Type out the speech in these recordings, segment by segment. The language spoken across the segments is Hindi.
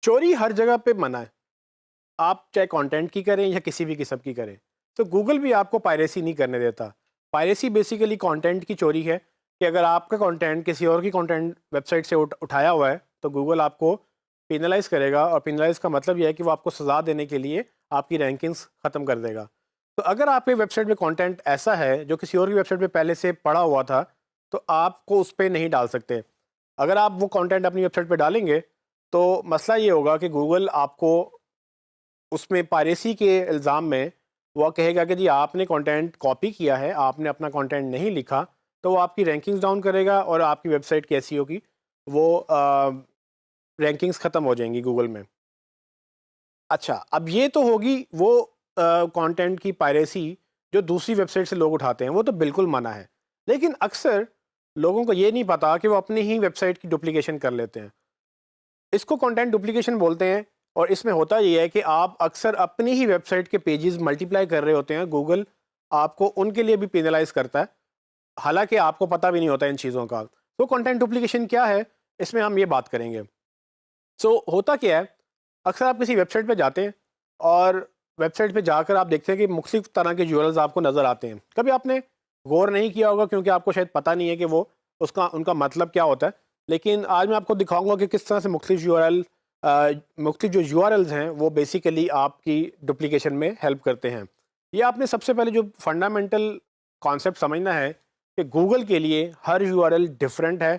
चोरी हर जगह पे मना है। आप चाहे कंटेंट की करें या किसी भी किस्म की करें। तो गूगल भी आपको पायरेसी नहीं करने देता। पायरेसी बेसिकली कंटेंट की चोरी है कि अगर आपका कंटेंट किसी और की कंटेंट वेबसाइट से उठाया हुआ है तो गूगल आपको पेनलाइज करेगा, और पेनलाइज का मतलब यह है कि वो आपको सज़ा देने के लिए आपकी रैंकिंग्स ख़त्म कर देगा। तो अगर आपके वेबसाइट पे कंटेंट ऐसा है जो किसी और की वेबसाइट पे पहले से पड़ा हुआ था, तो आपको उस पे नहीं डाल सकते। अगर आप वो कंटेंट अपनी वेबसाइट पे डालेंगे तो मसला ये होगा कि गूगल आपको उसमें पायरेसी के इल्ज़ाम में वो कहेगा कि जी आपने कंटेंट कॉपी किया है, आपने अपना कंटेंट नहीं लिखा, तो वो आपकी रैंकिंग्स डाउन करेगा और आपकी वेबसाइट की एसईओ की वो रैंकिंग्स ख़त्म हो जाएंगी गूगल में। अच्छा, अब ये तो होगी वो कंटेंट की पायरेसी जो दूसरी वेबसाइट से लोग उठाते हैं, वो तो बिल्कुल मना है। लेकिन अक्सर लोगों को ये नहीं पता कि वो अपनी ही वेबसाइट की डुप्लीकेशन कर लेते हैं। इसको कंटेंट डुप्लीकेशन बोलते हैं, और इसमें होता ये है कि आप अक्सर अपनी ही वेबसाइट के पेजेस मल्टीप्लाई कर रहे होते हैं। गूगल आपको उनके लिए भी पेनलाइज करता है, हालांकि आपको पता भी नहीं होता इन चीज़ों का। तो कंटेंट डुप्लीकेशन क्या है, इसमें हम ये बात करेंगे। होता क्या है, अक्सर आप किसी वेबसाइट पे जाते हैं और वेबसाइट पे जाकर आप देखते हैं कि मुख्तलिफ तरह के यूआरएल्स आपको नज़र आते हैं। कभी आपने गौर नहीं किया होगा क्योंकि आपको शायद पता नहीं है कि वो उसका उनका मतलब क्या होता है। लेकिन आज मैं आपको दिखाऊंगा कि किस तरह से मुख्तलिफ यूआरएल मुख्तलिफ जो यूआरएल्स हैं वो बेसिकली आपकी डुप्लीकेशन में हेल्प करते हैं। ये आपने सबसे पहले जो फंडामेंटल कॉन्सेप्ट समझना है कि गूगल के लिए हर यूआरएल डिफरेंट है,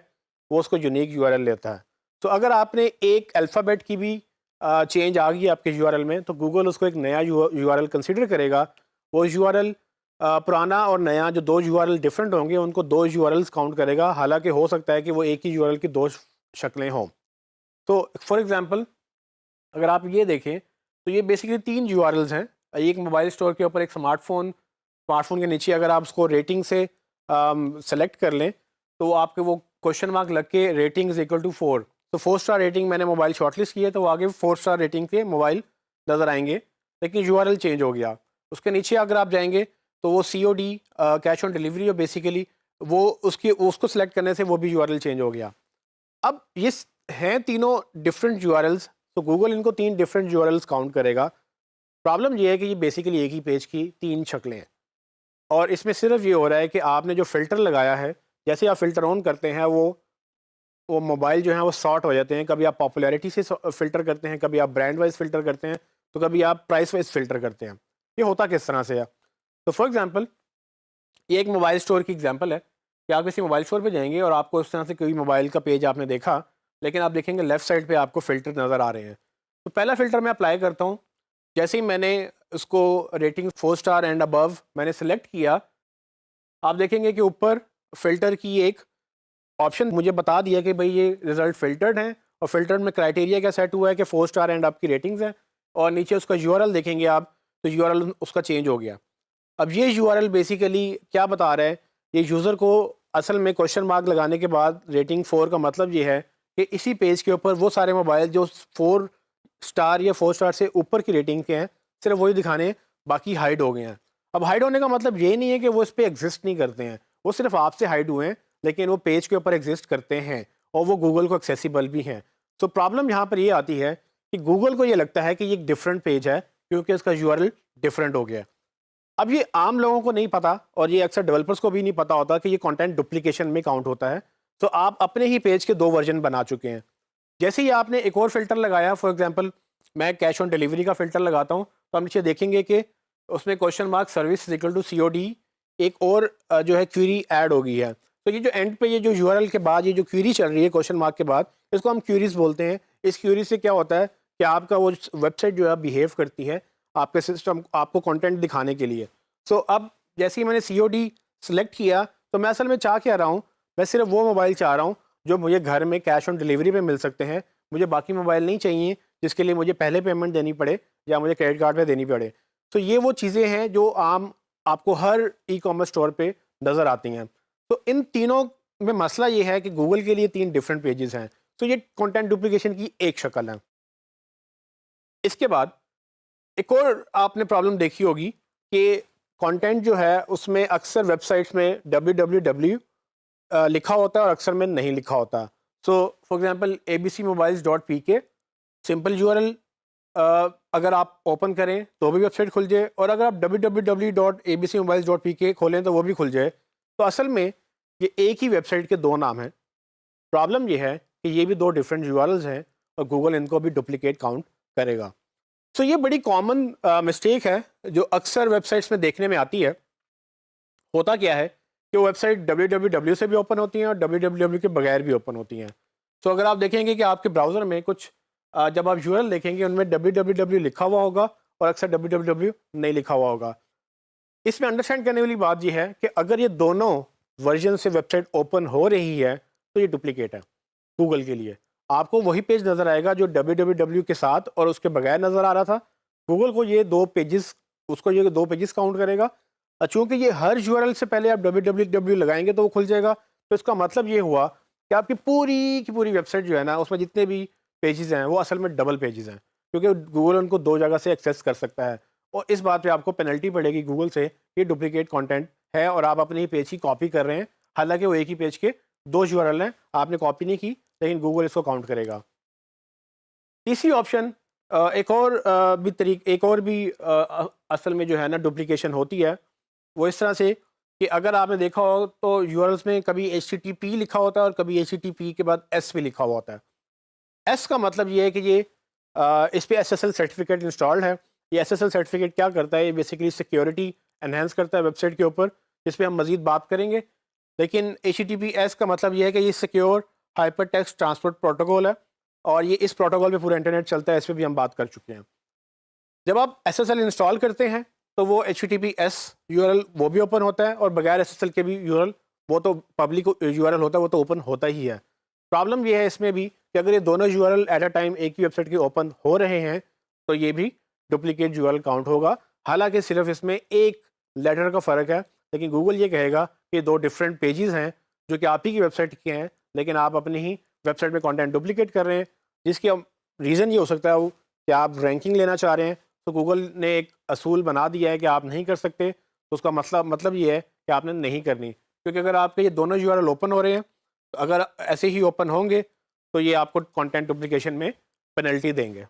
वो उसको यूनिक यूआरएल लेता है। तो अगर आपने एक अल्फ़ाबेट की भी चेंज आ गई आपके यूआरएल में, तो गूगल उसको एक नया यूआरएल कंसीडर करेगा। वो यूआरएल पुराना और नया जो दो यूआरएल डिफरेंट होंगे उनको दो यूआरएल्स काउंट करेगा, हालांकि हो सकता है कि वो एक ही यूआरएल की दो शक्लें हों। तो फॉर एग्जांपल अगर आप ये देखें तो ये बेसिकली तीन यूआरएल्स हैं। एक मोबाइल स्टोर के ऊपर एक स्मार्टफोन के नीचे अगर आप उसको रेटिंग से सेलेक्ट कर लें तो आपके वो क्वेश्चन मार्क लग के रेटिंग इज इक्वल टू 4। तो 4 स्टार रेटिंग मैंने मोबाइल शॉर्टलिस्ट की है, तो वो आगे 4 स्टार रेटिंग के मोबाइल नज़र आएंगे, लेकिन यूआरएल चेंज हो गया। उसके नीचे अगर आप जाएंगे तो वो सीओडी कैश ऑन डिलीवरी, और बेसिकली वो उसको सेलेक्ट करने से वो भी यूआरएल चेंज हो गया। अब ये हैं तीनों डिफरेंट यूआरएल्स, तो गूगल इनको तीन डिफरेंट यूआरएल्स काउंट करेगा। प्रॉब्लम ये है कि ये बेसिकली एक ही पेज की तीन शक्लें हैं, और इसमें सिर्फ ये हो रहा है कि आपने जो फ़िल्टर लगाया है, जैसे आप फ़िल्टर ऑन करते हैं वो मोबाइल जो है वो सॉर्ट हो जाते हैं। कभी आप पॉपुलैरिटी से फ़िल्टर करते हैं, कभी आप ब्रांड वाइज फ़िल्टर करते हैं, तो कभी आप प्राइस वाइज फ़िल्टर करते हैं। ये होता किस तरह से है? तो फॉर एग्ज़ाम्पल ये एक मोबाइल स्टोर की एग्जांपल है कि आप किसी मोबाइल स्टोर पे जाएंगे और आपको इस तरह से कोई मोबाइल का पेज आपने देखा, लेकिन आप देखेंगे लेफ्ट साइड पे आपको फ़िल्टर नज़र आ रहे हैं। तो पहला फ़िल्टर मैं अप्लाई करता हूँ। जैसे ही मैंने उसको रेटिंग 4 स्टार एंड अबव मैंने सेलेक्ट किया, आप देखेंगे कि ऊपर फ़िल्टर की एक ऑप्शन मुझे बता दिया कि भाई ये रिज़ल्ट फ़िल्टर्ड हैं, और फ़िल्टर्ड में क्राइटेरिया क्या सेट हुआ है कि 4 स्टार एंड अप की रेटिंग्स हैं, और नीचे उसका यूआरएल देखेंगे आप, तो यूआरएल उसका चेंज हो गया। अब ये यूआरएल बेसिकली क्या बता रहा है, ये यूज़र को असल में क्वेश्चन मार्क लगाने के बाद रेटिंग 4 का मतलब ये है कि इसी पेज के ऊपर वो सारे मोबाइल जो 4 स्टार या 4 स्टार से ऊपर की रेटिंग के हैं, सिर्फ वही दिखाने हैं, बाकी हाइड हो गए हैं। अब हाइड होने का मतलब ये नहीं है कि वो इस पे एग्जिस्ट नहीं करते हैं, वो सिर्फ आपसे हाइड हुए हैं, लेकिन वो पेज के ऊपर एग्जिस्ट करते हैं और वो गूगल को एक्सेसिबल भी हैं। तो प्रॉब्लम यहाँ पर ये आती है कि गूगल को ये लगता है कि ये एक डिफरेंट पेज है क्योंकि उसका यूआरएल डिफरेंट हो गया है। अब ये आम लोगों को नहीं पता, और ये अक्सर डेवलपर्स को भी नहीं पता होता कि ये कंटेंट डुप्लीकेशन में काउंट होता है। तो आप अपने ही पेज के दो वर्जन बना चुके हैं। जैसे ही आपने एक और फिल्टर लगाया, फॉर एग्जांपल मैं कैश ऑन डिलीवरी का फिल्टर लगाता हूँ, तो हम नीचे देखेंगे कि उसमें question mark service equal to COD एक और जो है क्वेरी ऐड हो गई है। तो ये जो एंड पे ये जो यूआरएल के बाद ये जो क्वेरी चल रही है क्वेश्चन मार्क के बाद, इसको हम क्वेरीज बोलते हैं। इस क्वेरी से क्या होता है कि आपका वो वेबसाइट जो है बिहेव करती है आपके सिस्टम आपको कंटेंट दिखाने के लिए। अब जैसे ही मैंने सीओडी सेलेक्ट किया, तो मैं असल में चाह क्या रहा हूँ, मैं सिर्फ वो मोबाइल चाह रहा हूँ जो मुझे घर में कैश ऑन डिलीवरी पे मिल सकते हैं। मुझे बाकी मोबाइल नहीं चाहिए जिसके लिए मुझे पहले पेमेंट देनी पड़े या मुझे क्रेडिट कार्ड पे देनी पड़े। तो ये वो चीज़ें हैं जो आम आपको हर ई कॉमर्स स्टोर पे नज़र आती हैं। तो इन तीनों में मसला ये है कि गूगल के लिए तीन डिफरेंट पेजेस हैं। तो ये कंटेंट डुप्लीकेशन की एक शक्ल है। इसके बाद एक और आपने प्रॉब्लम देखी होगी कि कंटेंट जो है उसमें अक्सर वेबसाइट्स में www लिखा होता है और अक्सर में नहीं लिखा होता। For example abcmobiles.pk simple URL अगर आप ओपन करें तो भी वेबसाइट खुल जाए, और अगर आप www.abcmobiles.pk खोलें तो वो भी खुल जाए। तो असल में ये एक ही वेबसाइट के दो नाम हैं। प्रॉब्लम ये है कि ये भी दो डिफरेंट यूआरएल्स हैं और गूगल इनको भी डुप्लीकेट काउंट करेगा। सो ये बड़ी कॉमन मिस्टेक है जो अक्सर वेबसाइट्स में देखने में आती है। होता क्या है कि वो वेबसाइट www से भी ओपन होती हैं और www के बगैर भी ओपन होती हैं। सो अगर आप देखेंगे कि आपके ब्राउज़र में कुछ जब आप यूआरएल देखेंगे उनमें www लिखा हुआ होगा और अक्सर www नहीं लिखा हुआ होगा। इसमें अंडरस्टैंड करने वाली बात यह है कि अगर ये दोनों वर्जन से वेबसाइट ओपन हो रही है तो ये डुप्लीकेट है गूगल के लिए। आपको वही पेज नज़र आएगा जो www के साथ और उसके बगैर नज़र आ रहा था। गूगल को ये दो पेजेस उसको ये दो पेजेस काउंट करेगा। चूँकि ये हर यूआरएल से पहले आप www लगाएंगे तो वो खुल जाएगा। तो इसका मतलब ये हुआ कि आपकी पूरी की पूरी वेबसाइट जो है ना उसमें जितने भी पेजेस हैं वो असल में डबल पेजेस हैं, क्योंकि गूगल उनको दो जगह से एक्सेस कर सकता है। और इस बात पे आपको पेनल्टी पड़ेगी गूगल से, ये डुप्लीकेट कंटेंट है और आप अपने ही पेज की कॉपी कर रहे हैं। हालांकि वो एक ही पेज के दो यूआरएल हैं, आपने कॉपी नहीं की, लेकिन गूगल इसको काउंट करेगा। तीसरी ऑप्शन एक और भी असल में जो है ना डुप्लीकेशन होती है, वो इस तरह से कि अगर आपने देखा हो तो यूआरएल्स में कभी HTTP लिखा होता है और कभी HTTP के बाद S भी लिखा हुआ होता है। एस का मतलब ये है कि ये इस पे SSL सर्टिफिकेट इंस्टॉल्ड है। ये SSL सर्टिफिकेट क्या करता है, ये बेसिकली सिक्योरिटी एनहेंस करता है वेबसाइट के ऊपर, जिस पे हम मज़ीद बात करेंगे। लेकिन HTTPS का मतलब ये है कि ये secure hyper text transport protocol है और ये इस प्रोटोकॉल पे पूरा इंटरनेट चलता है। इस पर भी हम बात कर चुके हैं। जब आप SSL इंस्टॉल करते हैं तो वो HTTPS यूआरएल वो भी ओपन होता है और बगैर SSL के भी यूआरएल, वो तो पब्लिक यूआरएल होता है, वो तो ओपन होता ही है। प्रॉब्लम ये है इसमें भी कि अगर ये दोनों यूआरएल एट अ टाइम एक ही वेबसाइट के ओपन हो रहे हैं तो ये भी डुप्लीकेट यूआरएल काउंट होगा। हालांकि सिर्फ इसमें एक लेटर का फ़र्क है, लेकिन गूगल ये कहेगा कि दो डिफरेंट पेजेस हैं जो कि आप ही की वेबसाइट के हैं, लेकिन आप अपनी ही वेबसाइट में कंटेंट डुप्लीकेट कर रहे हैं। जिसकी रीज़न ये हो सकता है कि आप रैंकिंग लेना चाह रहे हैं, तो गूगल ने एक असूल बना दिया है कि आप नहीं कर सकते। तो उसका मतलब ये है कि आपने नहीं करनी, क्योंकि अगर आपके ये दोनों यूआरएल ओपन हो रहे हैं तो अगर ऐसे ही ओपन होंगे तो ये आपको कंटेंट डुप्लीकेशन में पेनल्टी देंगे।